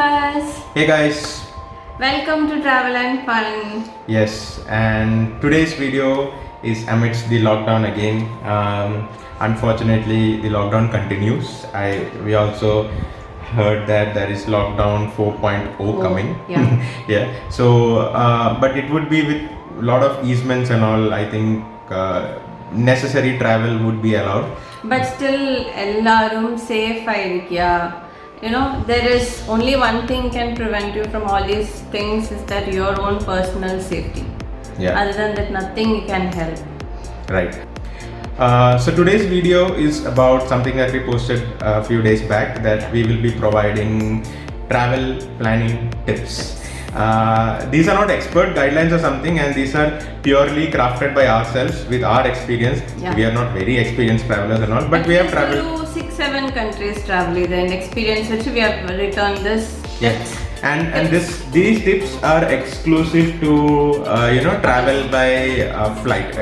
viewers. Hey guys. Welcome to Travel and Fun. Yes, and today's video is amidst the lockdown again. Unfortunately, the lockdown continues. We also heard that there is lockdown 4.0 coming. Yeah. Yeah. So, but it would be with a lot of easements and all. I think necessary travel would be allowed. But still, ellarum safe airikya. There is only one thing can prevent you from all these things is that your own personal safety. Yeah. Other than that, nothing can help. Right. So today's video is about something that we posted a few days back, that we will be providing travel planning tips. These are not expert guidelines or something, and these are purely crafted by ourselves with our experience. Yeah. We are not very experienced travelers and all, but we have traveled to 6-7 countries traveled and experience which we have returned this. Yes. And these tips are exclusive to travel by flight,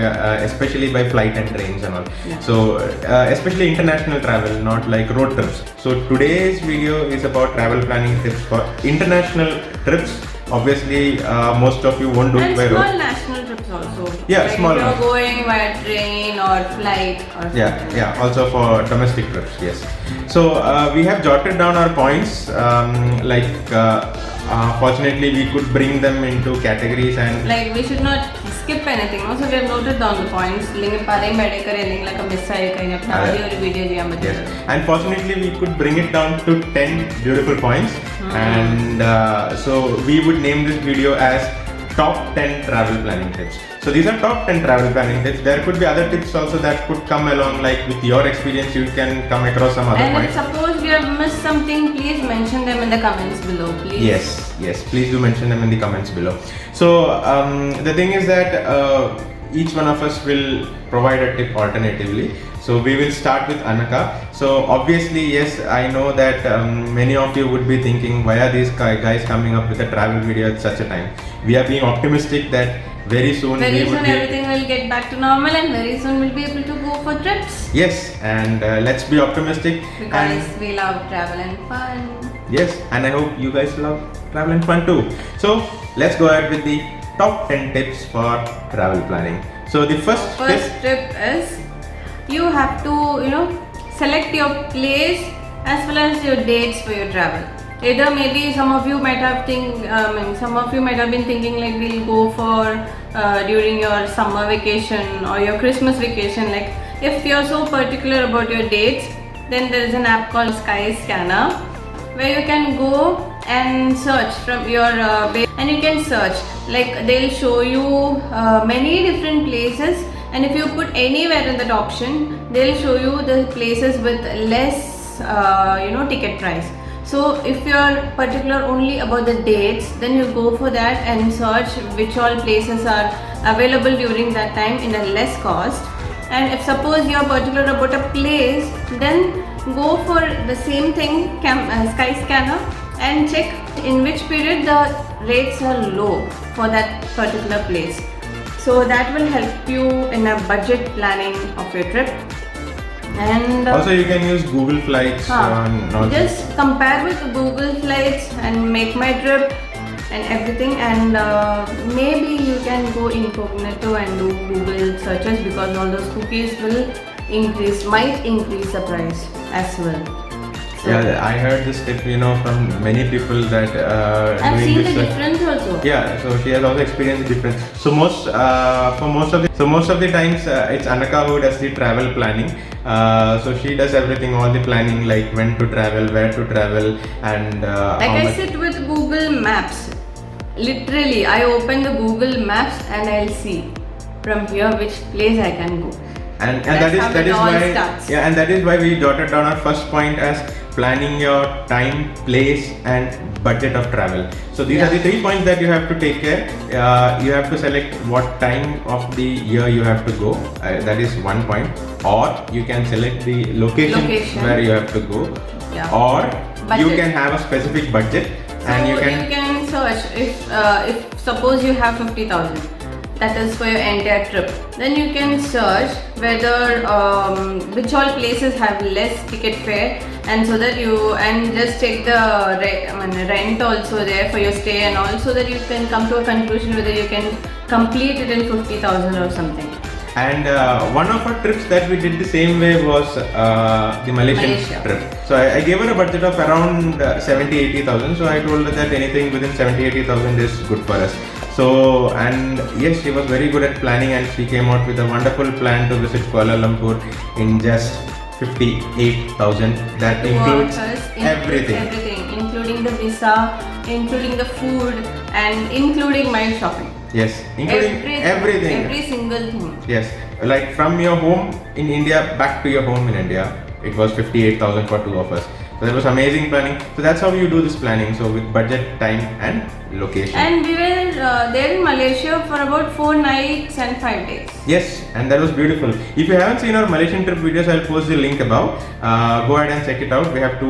especially by flight and trains and all. Yeah. So especially international travel, not like road trips. So today's video is about travel planning tips for international trips. Obviously, most of you won't do And it by road. small national trips also. Yeah, like small if you're ones. going via train or flight or something. Yeah. Also for domestic trips, yes. So we have jotted down our points. Fortunately, we could bring them into categories and. Like we should not skip anything. Also, we have noted down the points. Yes. And fortunately, we could bring it down to 10 beautiful points. And so we would name this video as top 10 travel planning tips. So these are top 10 travel planning tips. There could be other tips also that could come along, like with your experience you can come across some other and points. if suppose we have missed something, please mention them in the comments below, please. Yes, please do mention them in the comments below. So the thing is that each one of us will provide a tip alternatively. So we will start with Anaka. So obviously, yes, I know that many of you would be thinking, why are these guys coming up with a travel video at such a time? We are being optimistic that very soon everything will get back to normal and very soon we'll be able to go for trips. Yes, and let's be optimistic. Because we love travel and fun. Yes, and I hope you guys love travel and fun too. So let's go ahead with the top 10 tips for travel planning. So the first tip is you have to select your place as well as your dates for your travel. Either maybe some of you might have been thinking like we'll go for during your summer vacation or your Christmas vacation. Like if you're so particular about your dates, then there is an app called Skyscanner where you can go and search from your and you can search, like they'll show you many different places, and if you put anywhere in that option, they'll show you the places with less ticket price. So if you're particular only about the dates, then you go for that and search which all places are available during that time in a less cost. And if suppose you're particular about a place, then go for the same thing, Skyscanner, and check in which period the rates are low for that particular place. So that will help you in a budget planning of your trip. And also you can use Google Flights. Just compare with Google Flights and make my trip and everything, and maybe you can go incognito and do Google searches, because all those cookies might increase the price as well. So yeah, I heard this tip from many people that I've seen the difference also. Yeah, so she has also experienced the difference. So most of the times it's Anaka who does the travel planning. So she does everything, all the planning, like when to travel, where to travel, and I sit with Google Maps. Literally, I open the Google Maps and I'll see from here which place I can go. And that is why starts. Yeah, and that is why we jotted down our first point as planning your time, place, and budget of travel. So these are the 3 points that you have to take care. You have to select what time of the year you have to go. That is 1 point. Or you can select the location where you have to go. Yeah. Or budget. You can have a specific budget, So and you can search if suppose you have 50,000. that is for your entire trip. Then you can search whether which all places have less ticket fare, and so that you and just check the rent also there for your stay, and also that you can come to a conclusion whether you can complete it in 50,000 or something. And one of our trips that we did the same way was the Malaysia trip. So I gave her a budget of around 70,000-80,000. So I told her that anything within 70,000-80,000 is good for us. So, and yes, she was very good at planning, and she came out with a wonderful plan to visit Kuala Lumpur in just 58,000. That includes everything. Everything, including the visa, including the food, and including my shopping. Yes, including everything. Every single thing. Yes, like from your home in India back to your home in India, it was 58,000 for two of us. So that was amazing planning. So that's how you do this planning. So with budget, time, and location. And we were there in Malaysia for about 4 nights and 5 days. Yes, and that was beautiful. If you haven't seen our Malaysian trip videos, I'll post the link above. Go ahead and check it out. We have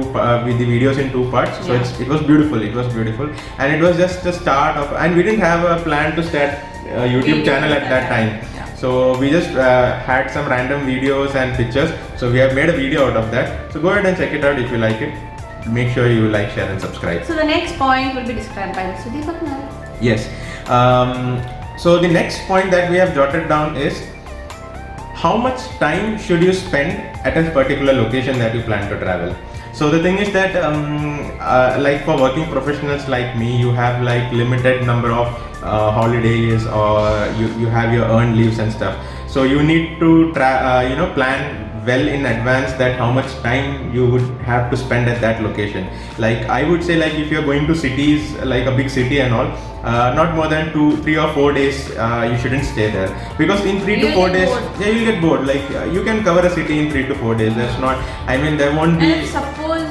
with the videos in 2 parts. So it was beautiful. It was beautiful, and it was just the start of. And we didn't have a plan to start a YouTube channel at that time. So we just had some random videos and pictures. So we have made a video out of that. So go ahead and check it out if you like it. Make sure you like, share, and subscribe. So the next point will be described by Sudeepak now. Yes. So the next point that we have jotted down is how much time should you spend at a particular location that you plan to travel. So the thing is that like for working professionals like me, you have like limited number of holidays, or you have your earned leaves and stuff. So you need to plan well in advance that how much time you would have to spend at that location. Like I would say, like if you're going to cities, like a big city and all, not more than 2, 3 or 4 days you shouldn't stay there, because in 3 to 4 days you'll get bored. Like you can cover a city in 3 to 4 days. That's not, I mean, there won't be. And suppose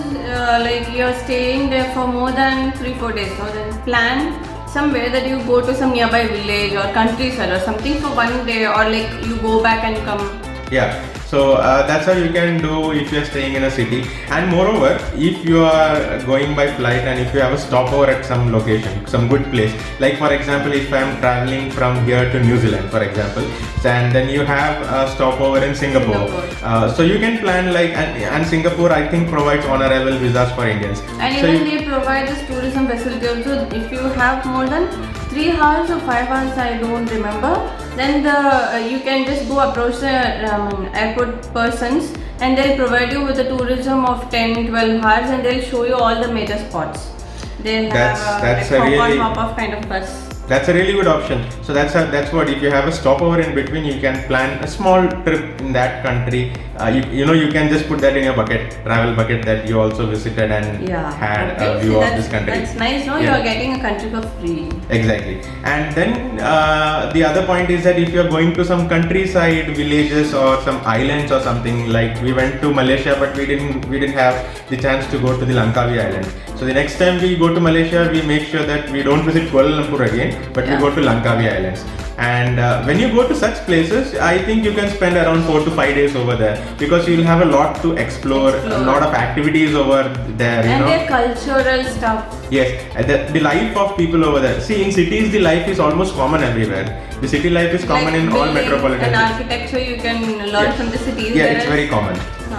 like you're staying there for more than 3-4 days, so then plan somewhere that you go to some nearby village or countryside or something for 1 day, or like you go back and come. Yeah, so that's how you can do if you're staying in a city. And moreover, if you are going by flight and if you have a stopover at some location, some good place, like for example, if I'm traveling from here to New Zealand, for example, and then you have a stopover in Singapore. So you can plan like, and Singapore I think provides honorable visas for Indians. And so even they provide this tourism facility also. If you have more than 3 hours or 5 hours, I don't remember, then you can just go approach the airport persons, and they'll provide you with a tourism of 10-12 hours, and they'll show you all the major spots. They have that's like a really hop-off kind of bus. That's a really good option. So that's what, if you have a stopover in between, you can plan a small trip in that country. You can just put that in your travel bucket, that you also visited and had a view of this country. That's nice, no? You are getting a country for free. Exactly. And then the other point is that if you are going to some countryside villages or some islands or something, like we went to Malaysia, but we didn't have the chance to go to the Langkawi Island. So the next time we go to Malaysia, we make sure that we don't visit Kuala Lumpur again, but we go to Langkawi Islands. And when you go to such places, I think you can spend around 4 to 5 days over there, because you'll have a lot to explore. A lot of activities over there. And their cultural stuff. Yes, the life of people over there. See, in cities, the life is almost common everywhere. The city life is common in all metropolitan cities. And cities. architecture you can learn from the cities. Yeah, it's very common.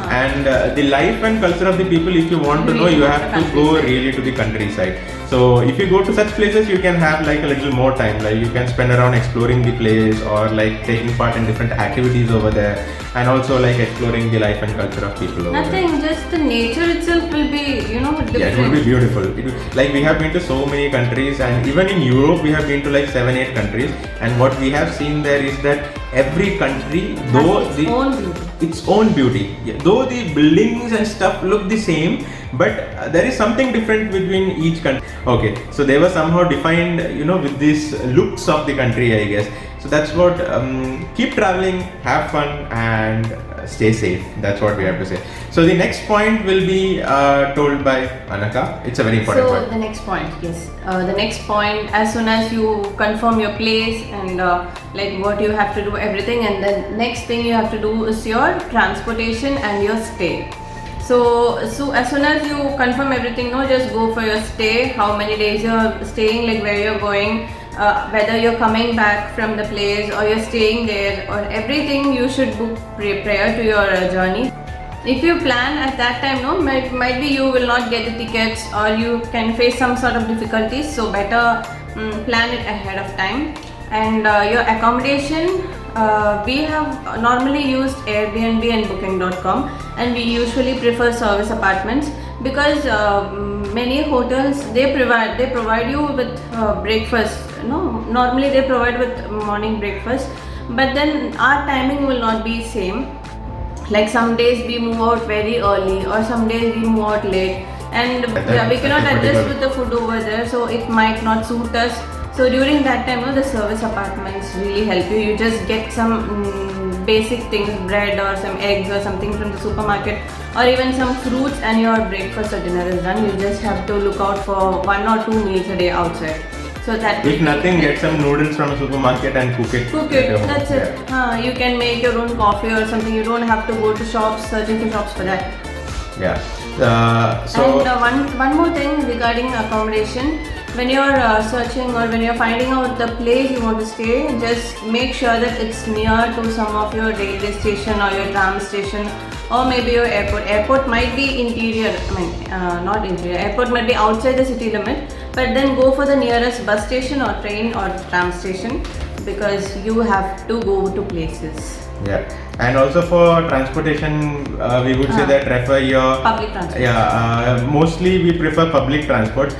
And the life and culture of the people, if you want to know, you have to go really to the countryside. So if you go to such places, you can have like a little more time. Like you can spend around exploring the place, or like taking part in different activities over there, and also like exploring the life and culture of people over Nothing, there. just the nature itself will be, different. Yeah, it will be beautiful. Like we have been to so many countries, and even in Europe we have been to like 7-8 countries, and what we have seen there is that every country, though its own beauty. Yeah, though the buildings and stuff look the same, but there is something different between each country. Okay, so they were somehow defined, with these looks of the country, I guess. So that's what, keep traveling, have fun, and stay safe. That's what we have to say. So the next point will be told by Anaka. It's a very important point. So the next point, yes. The next point, as soon as you confirm your place and like what you have to do, everything, and then next thing you have to do is your transportation and your stay. So as soon as you confirm everything, just go for your stay, how many days you're staying, like where you're going, whether you're coming back from the place or you're staying there, or everything you should book prior to your journey. If you plan at that time, no, might be you will not get the tickets or you can face some sort of difficulties. So better plan it ahead of time. And your accommodation, we have normally used Airbnb and Booking.com, and we usually prefer service apartments because many hotels they provide you with breakfast. No, normally they provide with morning breakfast, but then our timing will not be same. Like some days we move out very early or some days we move out late, and we cannot adjust with the food over there, so it might not suit us. So during that time, the service apartments really help you. You just get some basic things, bread or some eggs or something from the supermarket, or even some fruits, and your breakfast or dinner is done. You just have to look out for 1 or 2 meals a day outside. So that if nothing, get some noodles from a supermarket and cook it. That's it. You can make your own coffee or something. You don't have to go to shops, searching for shops for that. Yeah. And one more thing regarding accommodation. When you're searching or when you're finding out the place you want to stay, just make sure that it's near to some of your railway station or your tram station, or maybe your airport. Airport might be interior, not interior. Airport might be outside the city limit, but then go for the nearest bus station or train or tram station, because you have to go to places. Yeah, and also for transportation, we would say that refer your public transport. Yeah, mostly we prefer public transport.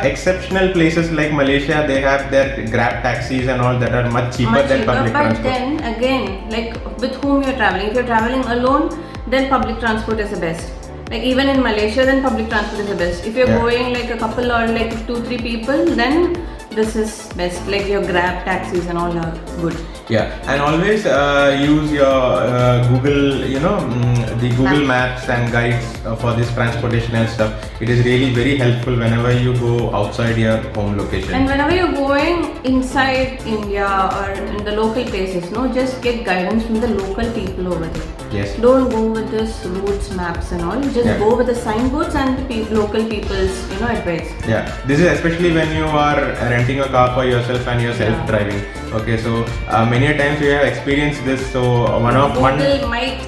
Exceptional places like Malaysia, they have their Grab taxis and all that are much cheaper than public transport. But then again, like with whom you're traveling. If you're traveling alone, then public transport is the best. Like even in Malaysia, then public transport is the best. If you're going like a couple or like 2-3 people, then this is best. Like your Grab taxis and all are good. Yeah, and always use your Google, the Google Maps and guides for this transportation and stuff. It is really very helpful whenever you go outside your home location. And whenever you're going inside India or in the local places, just get guidance from the local people over there. Yes. Don't go with this routes, maps and all. Just go with the signboards and the local people's, advice. Yeah, this is especially when you are renting a car for yourself and you're self-driving. Okay, so many a times we have experienced this. So Google might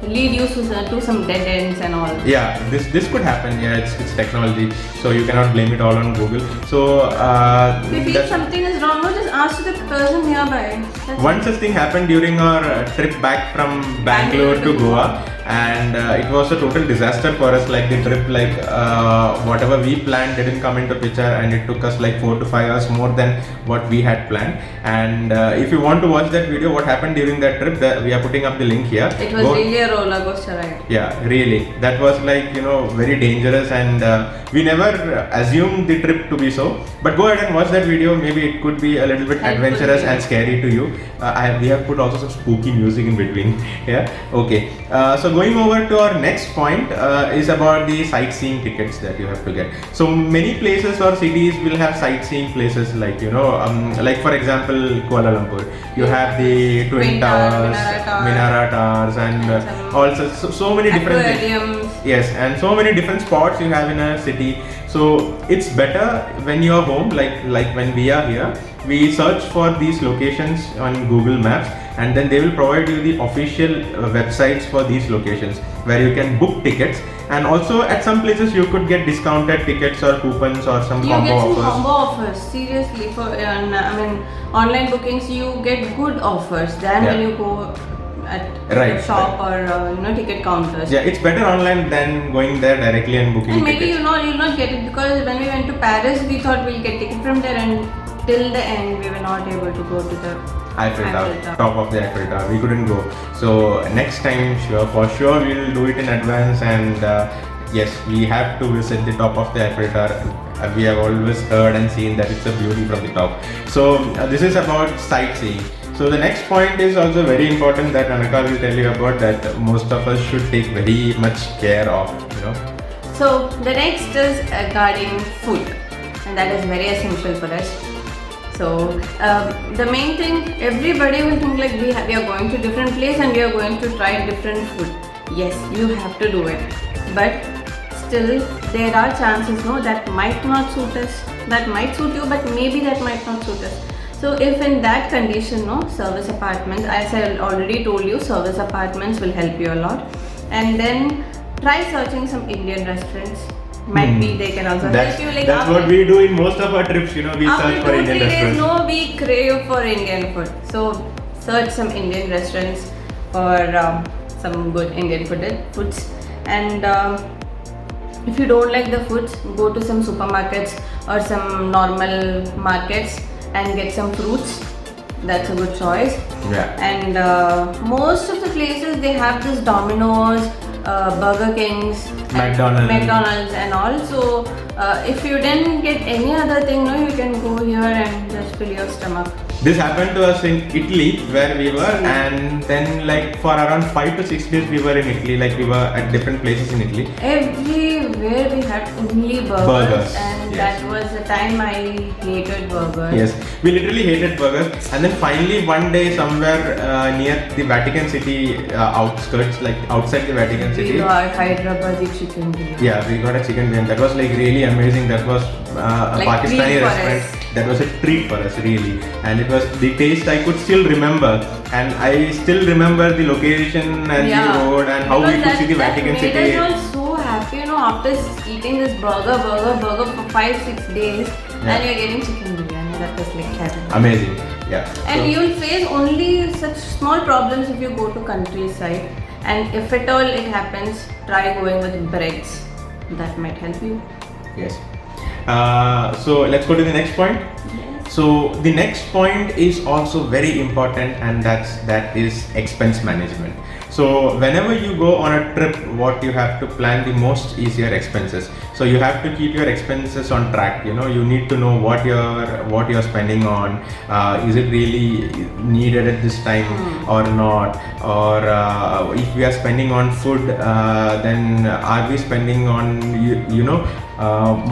lead you to some dead ends and all. Yeah, this could happen. Yeah, it's technology, so you cannot blame it all on Google. So if you feel something is wrong, just ask the person nearby. One such thing happened during our trip back from Bangalore to Goa, and it was a total disaster for us. Like the trip, whatever we planned didn't come into picture, and it took us like 4 to 5 hours more than what we had planned. And if you want to watch that video, what happened during that trip, we are putting up the link here. It was really a roller coaster ride. Yeah, really. That was like very dangerous, and we never assumed the trip to be so. But go ahead and watch that video. Maybe it could be a little bit adventurous and scary to you. We have put also some spooky music in between. Yeah. Okay. So going over to our next point is about the sightseeing tickets that you have to get. So many places or cities will have sightseeing places, like like for example Kuala Lumpur. You have the Twin Towers, Minara Towers, and also so many different aquariums. Yes, and so many different spots you have in a city. So it's better when you are home, like when we are here, we search for these locations on Google Maps, and then they will provide you the official websites for these locations where you can book tickets. And also at some places you could get discounted tickets or coupons or some combo offers. You get some combo offers. Seriously, for online bookings you get good offers than when you go at a shop or ticket counters. Yeah, it's better online than going there directly and booking. And maybe you'll not get it, because when we went to Paris, we thought we'll get ticket from there, and till the end we were not able to go to the Eiffel Tower, top of the Eiffel Tower. We couldn't go. So next time, for sure, we'll do it in advance. And yes, we have to visit the top of the Eiffel Tower. We have always heard and seen that it's a beauty from the top. So this is about sightseeing. So the next point is also very important that Anaka will tell you about, that most of us should take very much care of. So the next is regarding food, and that is very essential for us. So the main thing, everybody will think like we are going to different place and we are going to try different food. Yes, you have to do it, but still there are chances that might not suit us. that might suit you, but maybe that might not suit us. So if in that condition, no, service apartments, as I already told you, service apartments will help you a lot. And then try searching some Indian restaurants. Might be they can also help you. Like that's what we do in most of our trips, you know, we search for Indian restaurants. No, we crave for Indian food. So search some Indian restaurants for some good Indian foods. And if you don't like the foods, go to some supermarkets or some normal markets and get some fruits. That's a good choice. Yeah. And most of the places they have this Domino's, Burger Kings, McDonald's and all. So if you didn't get any other thing, no, you can go here and just fill your stomach. This happened to us in Italy where we were, and then like for around 5 to 6 days we were in Italy, like we were at different places in Italy. Everywhere we had only burgers. And that was the time I hated burgers. Yes, we literally hated burgers, and then finally one day somewhere near the Vatican City outskirts, like outside the Vatican City, we got Hyderabadi chicken biryani. Yeah, we got a chicken biryani. That was like really amazing. That was a like Pakistani restaurant. That was a treat for us, really. And it was the taste I could still remember. And I still remember the location and the road and how we could see the Vatican City. That made us all so happy, you know, after eating this burger for 5-6 days, and you're getting chicken biryani. That was like heaven. Amazing, yeah. And you'll face only such small problems if you go to countryside. And if at all it happens, try going with breads. That might help you. Yes. So let's go to the next point. Yes. So the next point is also very important, and that is expense management. So whenever you go on a trip, what you have to plan the most is your expenses. So you have to keep your expenses on track. You know, you need to know what you're spending on. Is it really needed at this time or not? Or if we are spending on food, then are we spending on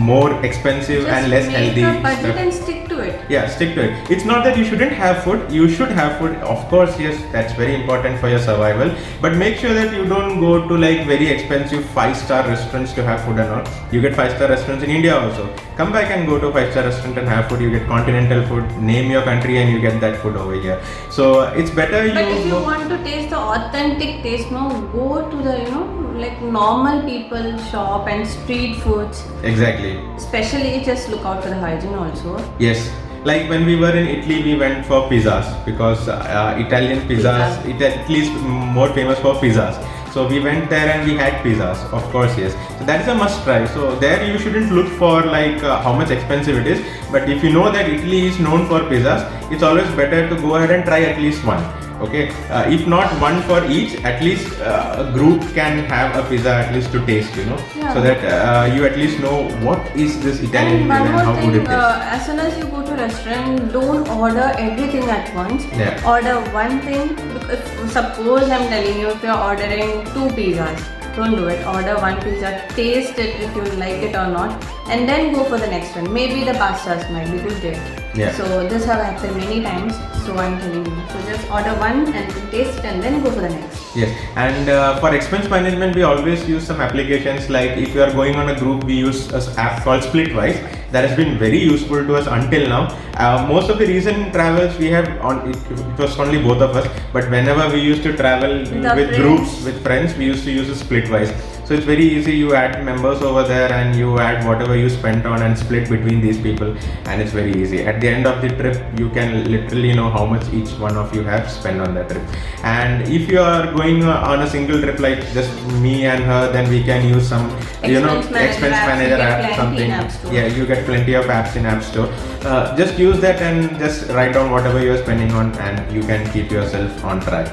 more expensive Just and less healthy make a budget stuff? and stick to it. Yeah, stick to it. It's not that you shouldn't have food. You should have food. Of course, yes, that's very important for your survival. But make sure that you don't go to like very expensive 5-star restaurants to have food and all. You get 5-star restaurants in India also. Come back and go to a 5-star restaurant and have food. You get continental food. Name your country and you get that food over here. So it's better But if you want to taste the authentic taste, no, go to the like normal people shop and street foods. Exactly. Especially just look out for the hygiene also. Yes. Like when we were in Italy, we went for pizzas because Italian pizzas, Italy is more famous for pizzas. So we went there and we had pizzas, of course, yes. So that is a must try. So there you shouldn't look for like how much expensive it is. But if you know that Italy is known for pizzas, it's always better to go ahead and try at least one. Okay, if not one for each, at least a group can have a pizza at least to taste, so that you at least know what is this Italian pizza and how good it is. As soon as you go to restaurant, don't order everything at once. Yeah. Order one thing. If, suppose I'm telling you, if you're ordering 2 pizzas, don't do it. Order one pizza, taste it if you like it or not, and then go for the next one. Maybe the pastas might be good there. Yeah. So this have happened many times. So I'm telling you. So just order one and taste it and then go for the next. Yes, and for expense management, we always use some applications. Like if you are going on a group, we use an app called Splitwise. That has been very useful to us until now. Most of the recent travels we have it was only both of us. But whenever we used to travel with groups, with friends, we used to use a Splitwise. So it's very easy. You add members over there and you add whatever you spent on and split between these people, and it's very easy. At the end of the trip, you can literally know how much each one of you have spent on that trip. And if you are going on a single trip like just me and her, then we can use some expense manager app, something. Yeah, you get plenty of apps in App Store. Just use that and just write down whatever you are spending on, and you can keep yourself on track.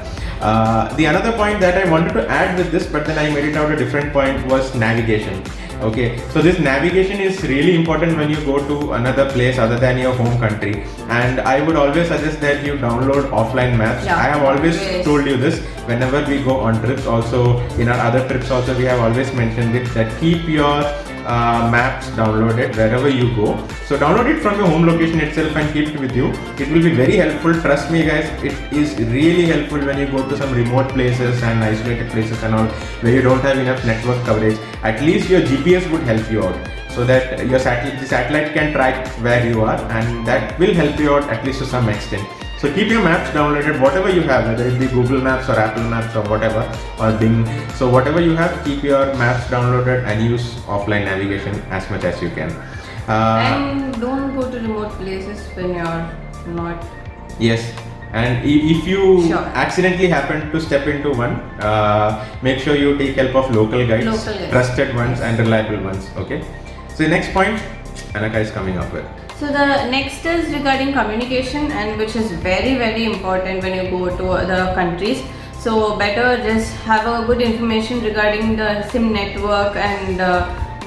The another point that I wanted to add with this, but then I made it out a different point, was navigation. Okay, so this navigation is really important when you go to another place other than your home country, and I would always suggest that you download offline maps. I have always told you this whenever we go on trips. Also in our other trips also we have always mentioned it, that keep your maps downloaded wherever you go. So download it from your home location itself and keep it with you. It will be very helpful. Trust me guys, it is really helpful when you go to some remote places and isolated places and all, where you don't have enough network coverage. At least your GPS would help you out. so that the satellite can track where you are, and that will help you out at least to some extent. So keep your maps downloaded, whatever you have, whether it be Google Maps or Apple Maps or whatever, or Bing. So whatever you have, keep your maps downloaded and use offline navigation as much as you can. And don't go to remote places when you're not. Yes. And if you Sure. accidentally happen to step into one, make sure you take help of local guides, trusted ones and reliable ones. Okay. So the next point Anaka is coming up with. So the next is regarding communication, and which is very important when you go to other countries. So better just have a good information regarding the SIM network, and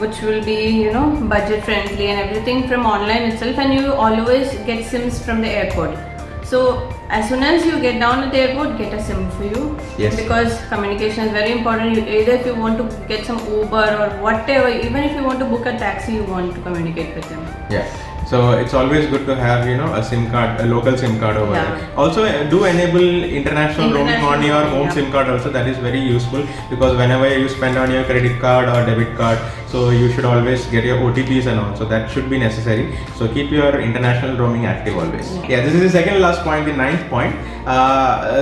which will be budget friendly and everything from online itself, and you always get SIMs from the airport. So as soon as you get down at the airport, get a SIM for you. Yes. Because communication is very important. Either if you want to get some Uber or whatever, even if you want to book a taxi, you want to communicate with them. Yeah. So it's always good to have a SIM card, a local SIM card over there. Also do enable international roaming on your home SIM card also. That is very useful, because whenever you spend on your credit card or debit card, so you should always get your OTPs and all. So that should be necessary. So keep your international roaming active always. Yeah, this is the second last point, the ninth point.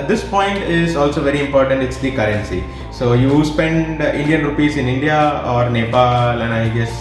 This point is also very important. It's the currency. So you spend Indian rupees in India or Nepal, and I guess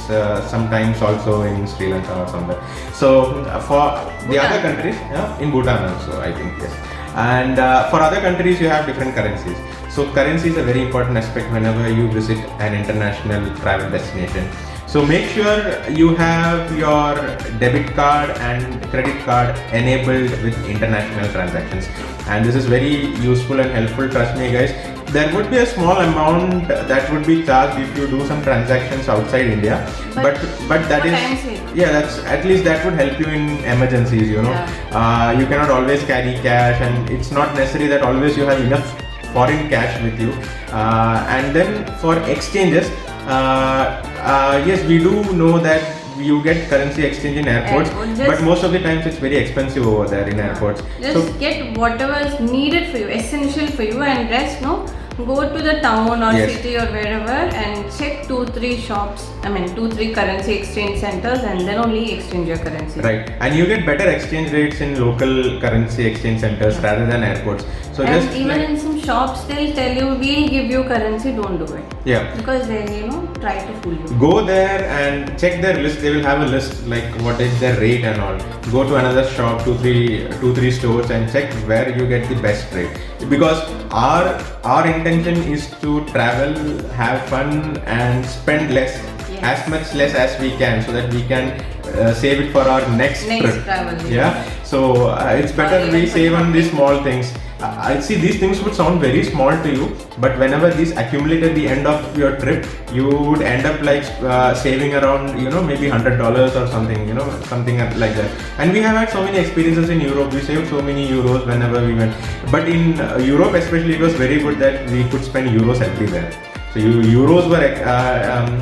sometimes also in Sri Lanka or somewhere. So for the other countries, in Bhutan also, I think, yes. And for other countries, you have different currencies. So currency is a very important aspect whenever you visit an international travel destination. So make sure you have your debit card and credit card enabled with international transactions. And this is very useful and helpful, trust me guys. There would be a small amount that would be charged if you do some transactions outside India, but that is, that's at least that would help you in emergencies. You cannot always carry cash, and it's not necessary that always you have enough foreign cash with you. And then for exchanges, yes, we do know that you get currency exchange in airports, but most of the times it's very expensive over there in airports. Just get whatever is needed for you, essential for you, and rest, go to the town or city or wherever and check 2-3 shops, 2-3 currency exchange centers, and then only exchange your currency. Right, and you get better exchange rates in local currency exchange centers rather than airports. So and just even in some shops, they'll tell you, we'll give you currency, don't do it. Yeah. Because they, try to fool you. Go there and check their list. They will have a list like what is their rate and all. Go to another shop, 2-3 stores, and check where you get the best rate. Because our intention is to travel, have fun, and spend less, as much less as we can, so that we can save it for our next trip. Travel. Yeah. So it's better we save on these small things. I see these things would sound very small to you, but whenever these accumulate at the end of your trip, you would end up like saving around maybe $100 or something, something like that. And we have had so many experiences in Europe. We saved so many euros whenever we went. But in Europe especially, it was very good that we could spend euros everywhere. So euros were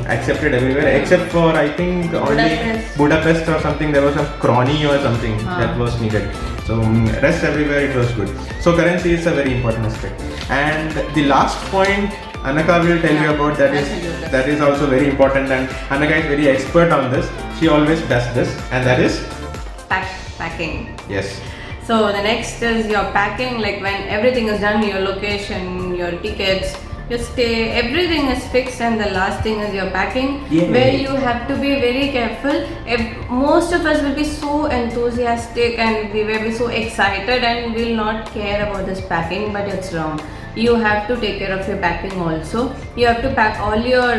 accepted everywhere except for, I think, only Budapest or something. There was a crony or something that was needed. So rest everywhere it was good. So currency is a very important aspect. And the last point Anaka will tell you about, that is also very important, and Anaka is very expert on this. She always does this, and that is packing. Yes. So the next is your packing, like when everything is done, your location, your tickets, your stay, everything is fixed, and the last thing is your packing, where you have to be very careful. Most of us will be so enthusiastic and we will be so excited and will not care about this packing, but it's wrong. You have to take care of your packing also. You have to pack all your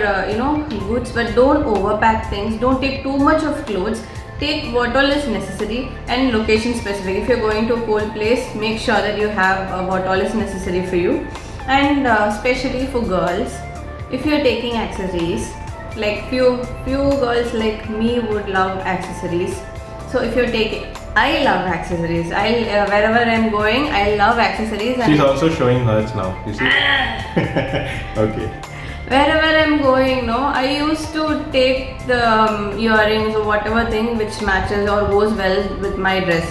goods, but don't overpack things. Don't take too much of clothes. Take what all is necessary, and location specific. If you're going to a cold place, make sure that you have what all is necessary for you. And especially for girls, if you're taking accessories, like few girls like me would love accessories. So if you're taking, I love accessories. Wherever I'm going, I love accessories. She's also showing hers now. You see? Okay. Wherever I'm going, I used to take the earrings or whatever thing which matches or goes well with my dress.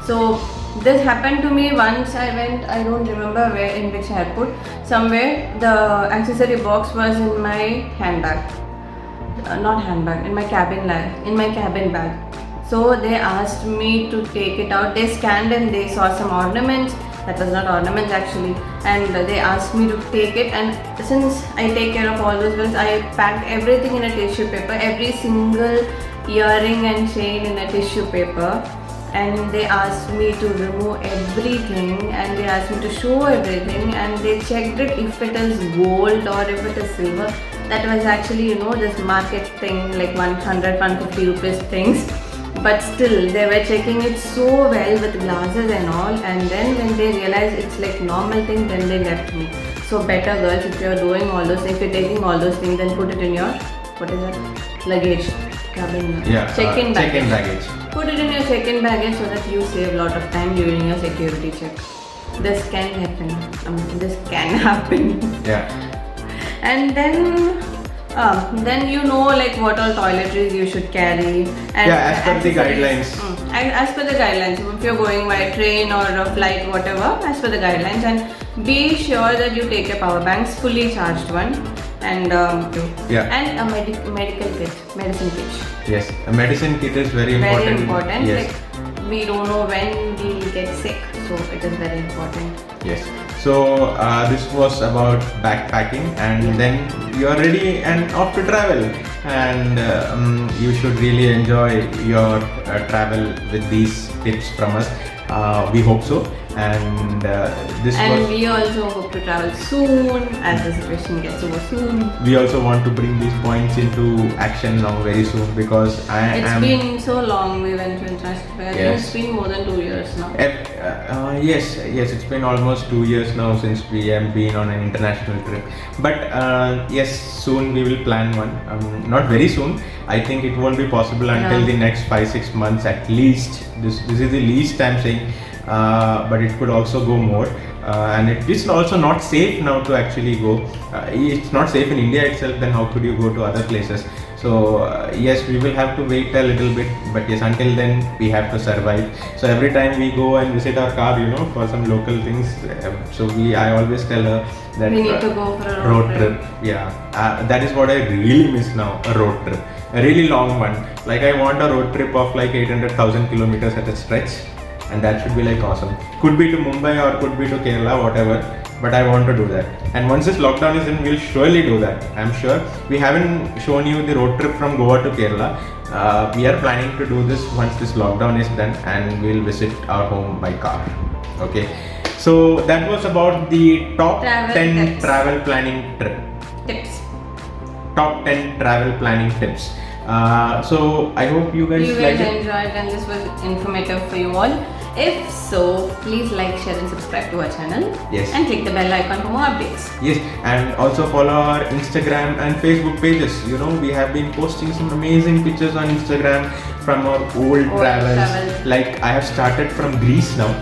So this happened to me once. I went, I don't remember where, in which airport, somewhere the accessory box was in my handbag. not handbag, in my cabin bag. So they asked me to take it out. They scanned and they saw some ornaments. That was not ornaments actually, and they asked me to take it. And since I take care of all those bills, I packed everything in a tissue paper, every single earring and chain in a tissue paper. And they asked me to remove everything, and they asked me to show everything, and they checked it if it is gold or if it is silver. That was actually, this market thing, like 150 rupees things. But still, they were checking it so well with glasses and all. And then when they realized it's like normal thing, then they left me. So better girls, if you're doing all those, if you're taking all those things, then put it in your, what is that? Luggage. Check-in baggage. Put it in your check-in baggage so that you save a lot of time during your security check. This can happen. Yeah. And then like what all toiletries you should carry. And as per the guidelines. As per the guidelines. If you're going by train or a flight, whatever, as per the guidelines. And be sure that you take your power banks, fully charged one. And and a medical kit, medicine kit. Yes, a medicine kit is very important. Very important. Yes. Like, we don't know when we'll get sick, so it is very important. Yes. So this was about backpacking, and then you are ready and off to travel. And you should really enjoy your travel with these tips from us. We hope so. And we also hope to travel soon as the situation gets over soon. We also want to bring these points into action now very soon, because it's been so long we went to international travel. Yes. It's been more than 2 years now. Yes, it's been almost 2 years now since we have been on an international trip. But yes, soon we will plan one. Not very soon. I think it won't be possible until the next 5-6 months at least. This is the least I'm saying. But it could also go more, and it is also not safe now to actually go. It's not safe in India itself, then how could you go to other places? So yes, we will have to wait a little bit, but yes, until then we have to survive. So every time we go and visit our car, for some local things, I always tell her that we need to go for a road trip. Yeah, that is what I really miss now, a road trip, a really long one. Like, I want a road trip of like 800,000 kilometers at a stretch. And that should be like awesome. Could be to Mumbai or could be to Kerala, whatever. But I want to do that. And once this lockdown is in, we'll surely do that. I'm sure. We haven't shown you the road trip from Goa to Kerala. We are planning to do this once this lockdown is done, and we'll visit our home by car. Okay. So that was about the top 10 travel planning tips. Top 10 travel planning tips. So I hope you guys liked it. Enjoyed, and this was informative for you all. If so, please like, share and subscribe to our channel. Yes. And click the bell icon for more updates. Yes, and also follow our Instagram and Facebook pages. We have been posting some amazing pictures on Instagram from our old travels. Like, I have started from Greece now.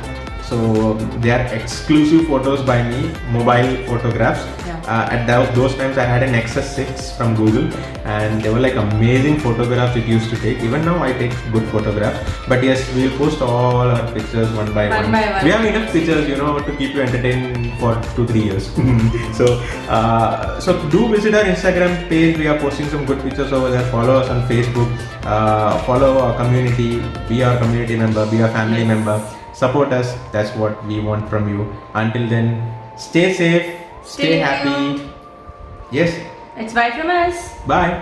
So they are exclusive photos by me, mobile photographs. At those times I had an XS6 from Google, and they were like amazing photographs it used to take. Even now I take good photographs. But yes, we will post all our pictures one by one. We have enough pictures, to keep you entertained for 2-3 years. So do visit our Instagram page. We are posting some good pictures over there. Follow us on Facebook. Follow our community. Be our community member. Be our family member. Support us. That's what we want from you. Until then, stay safe. Stay happy. Yes. It's bye from us. Bye.